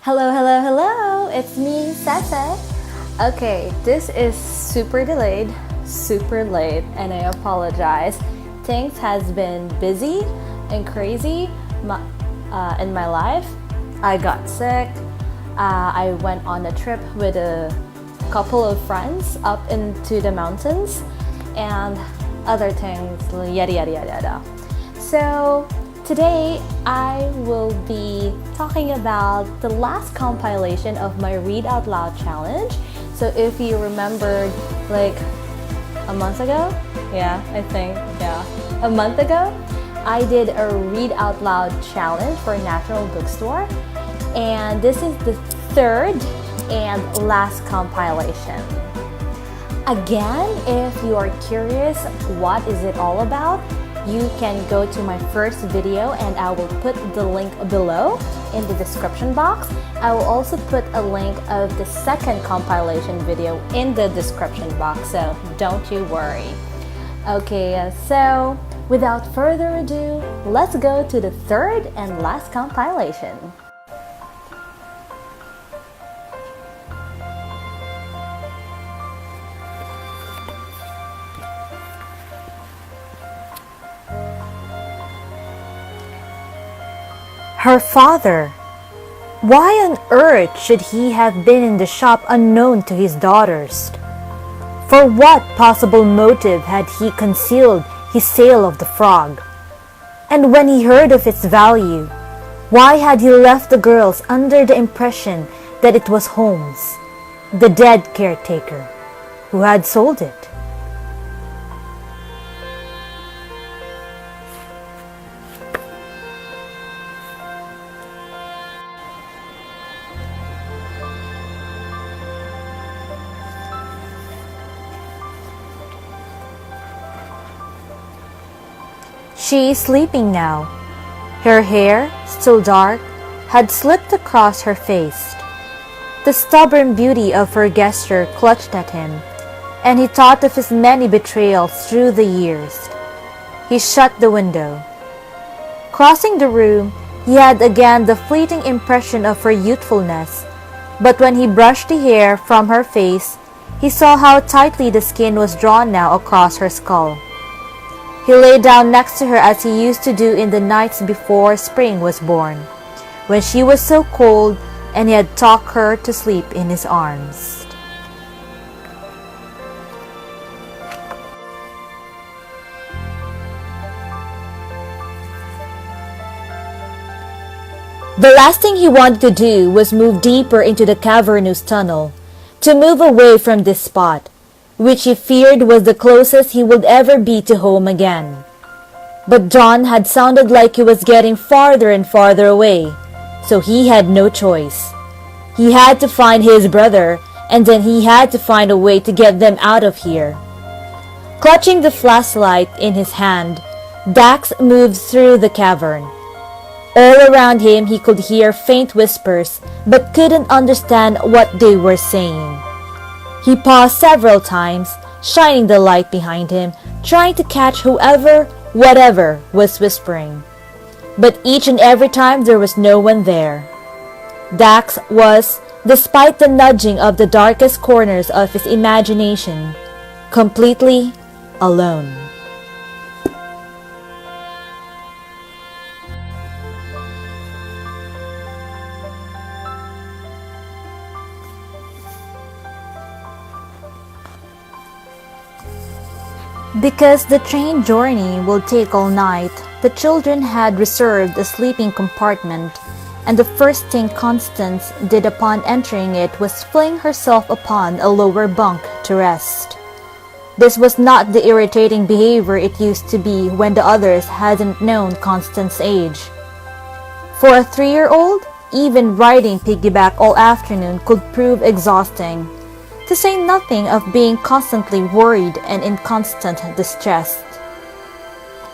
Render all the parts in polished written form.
Hello, hello, hello! It's me, Sese. Okay, this is super delayed, super late, and I apologize. Things has been busy and crazy in my life. I got sick. I went on a trip with a couple of friends up into the mountains and other things, yada yada yada yada. So today I will be talking about the last compilation of my Read Out Loud challenge. So if you remembered like a month ago, a month ago, I did a Read Out Loud challenge for National Bookstore, and this is the third and last compilation. Again, if you are curious what is it all about, you can go to my first video and I will put the link below in the description box. I will also put a link of the second compilation video in the description box, so don't you worry. Okay, so without further ado, let's go to the third and last compilation. Her father. Why on earth should he have been in the shop unknown to his daughters? For what possible motive had he concealed his sale of the frog? And when he heard of its value, why had he left the girls under the impression that it was Holmes, the dead caretaker, who had sold it? She is sleeping now. Her hair, still dark, had slipped across her face. The stubborn beauty of her gesture clutched at him, and he thought of his many betrayals through the years. He shut the window. Crossing the room, he had again the fleeting impression of her youthfulness, but when he brushed the hair from her face, he saw how tightly the skin was drawn now across her skull. He lay down next to her as he used to do in the nights before spring was born, when she was so cold and he had tucked her to sleep in his arms. The last thing he wanted to do was move deeper into the cavernous tunnel, to move away from this spot, which he feared was the closest he would ever be to home again. But dawn had sounded like he was getting farther and farther away, so he had no choice. He had to find his brother, and then he had to find a way to get them out of here. Clutching the flashlight in his hand, Dax moved through the cavern. All around him he could hear faint whispers, but couldn't understand what they were saying. He paused several times, shining the light behind him, trying to catch whatever was whispering. But each and every time there was no one there. Dax was, despite the nudging of the darkest corners of his imagination, completely alone. Because the train journey will take all night, the children had reserved a sleeping compartment, and the first thing Constance did upon entering it was fling herself upon a lower bunk to rest. This was not the irritating behavior it used to be when the others hadn't known Constance's age. For a 3-year-old, even riding piggyback all afternoon could prove exhausting, to say nothing of being constantly worried and in constant distress.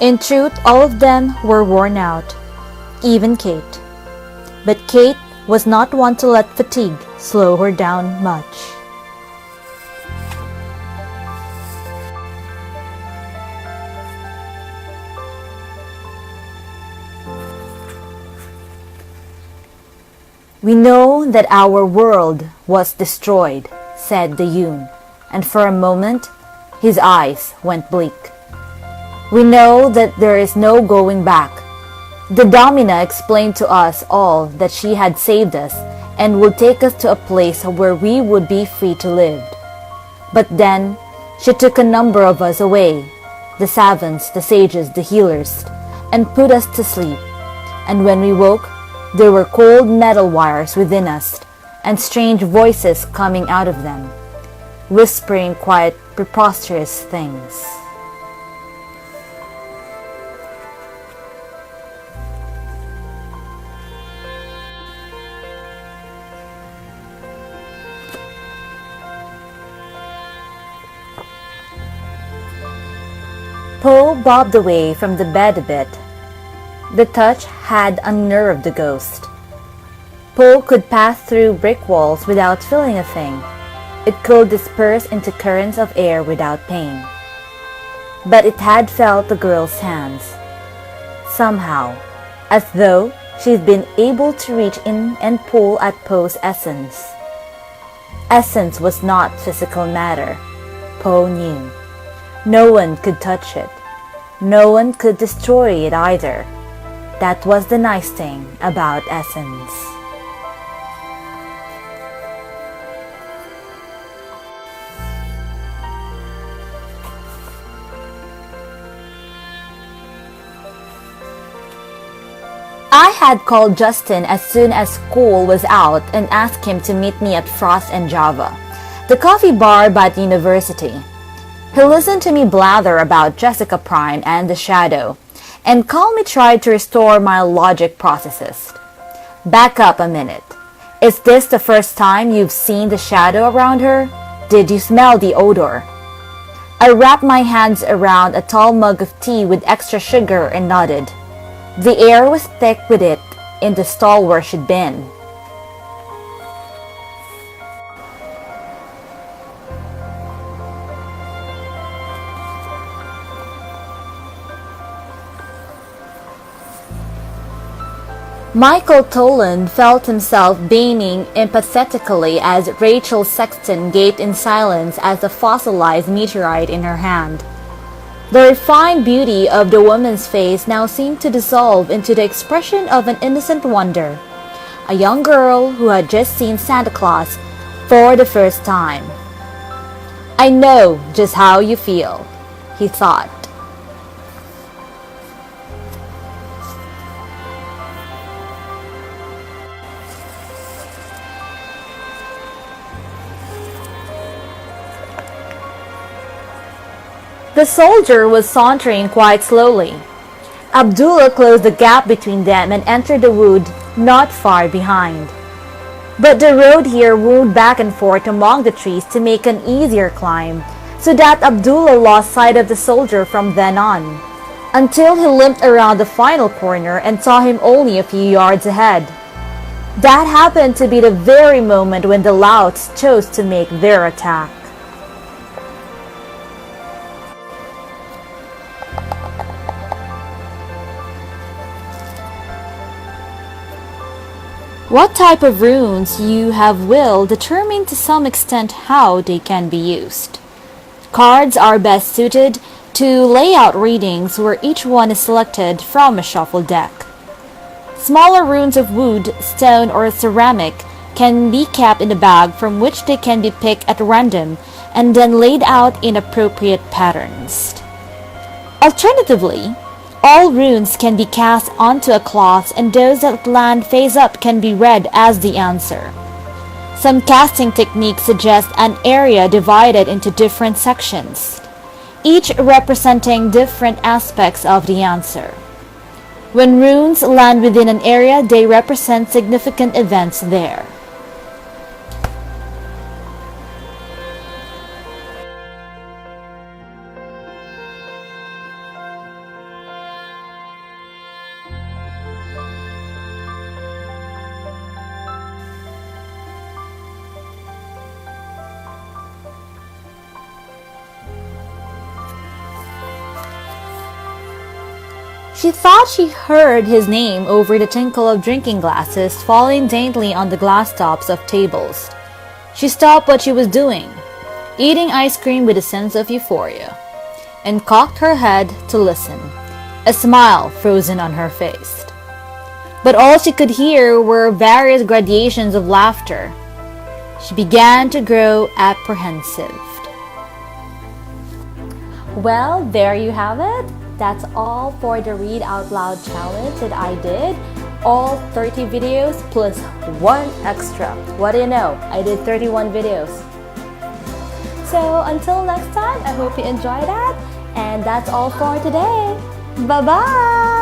In truth, all of them were worn out, even Kate. But Kate was not one to let fatigue slow her down much. "We know that our world was destroyed," said the Yun, and for a moment his eyes went bleak. "We know that there is no going back. The Domina explained to us all that she had saved us and would take us to a place where we would be free to live. But then she took a number of us away, the savants, the sages, the healers, and put us to sleep. And when we woke, there were cold metal wires within us and strange voices coming out of them, whispering quite preposterous things." Poe bobbed away from the bed a bit. The touch had unnerved the ghost. Poe could pass through brick walls without feeling a thing. It could disperse into currents of air without pain. But it had felt the girl's hands. Somehow, as though she'd been able to reach in and pull at Poe's essence. Essence was not physical matter, Poe knew. No one could touch it. No one could destroy it either. That was the nice thing about essence. I had called Justin as soon as school was out and asked him to meet me at Frost and Java, the coffee bar by the university. He listened to me blather about Jessica Prime and the Shadow, and calmly tried to restore my logic processes. "Back up a minute. Is this the first time you've seen the shadow around her? Did you smell the odor?" I wrapped my hands around a tall mug of tea with extra sugar and nodded. The air was thick with it in the stall where she'd been. Michael Toland felt himself beaming empathetically as Rachel Sexton gaped in silence as the fossilized meteorite in her hand. The refined beauty of the woman's face now seemed to dissolve into the expression of an innocent wonder, a young girl who had just seen Santa Claus for the first time. "I know just how you feel," he thought. The soldier was sauntering quite slowly. Abdullah closed the gap between them and entered the wood not far behind. But the road here wound back and forth among the trees to make an easier climb, so that Abdullah lost sight of the soldier from then on, until he limped around the final corner and saw him only a few yards ahead. That happened to be the very moment when the Louts chose to make their attack. What type of runes you have will determine to some extent how they can be used. Cards are best suited to lay out readings where each one is selected from a shuffle deck. Smaller runes of wood, stone, or ceramic can be kept in a bag from which they can be picked at random and then laid out in appropriate patterns. Alternatively, all runes can be cast onto a cloth, and those that land face up can be read as the answer. Some casting techniques suggest an area divided into different sections, each representing different aspects of the answer. When runes land within an area, they represent significant events there. She thought she heard his name over the tinkle of drinking glasses falling daintily on the glass tops of tables. She stopped what she was doing, eating ice cream with a sense of euphoria, and cocked her head to listen, a smile frozen on her face. But all she could hear were various gradations of laughter. She began to grow apprehensive. Well, there you have it. That's all for the Read Out Loud challenge that I did. All 30 videos plus one extra. What do you know? I did 31 videos. So until next time, I hope you enjoy that. And that's all for today. Bye-bye!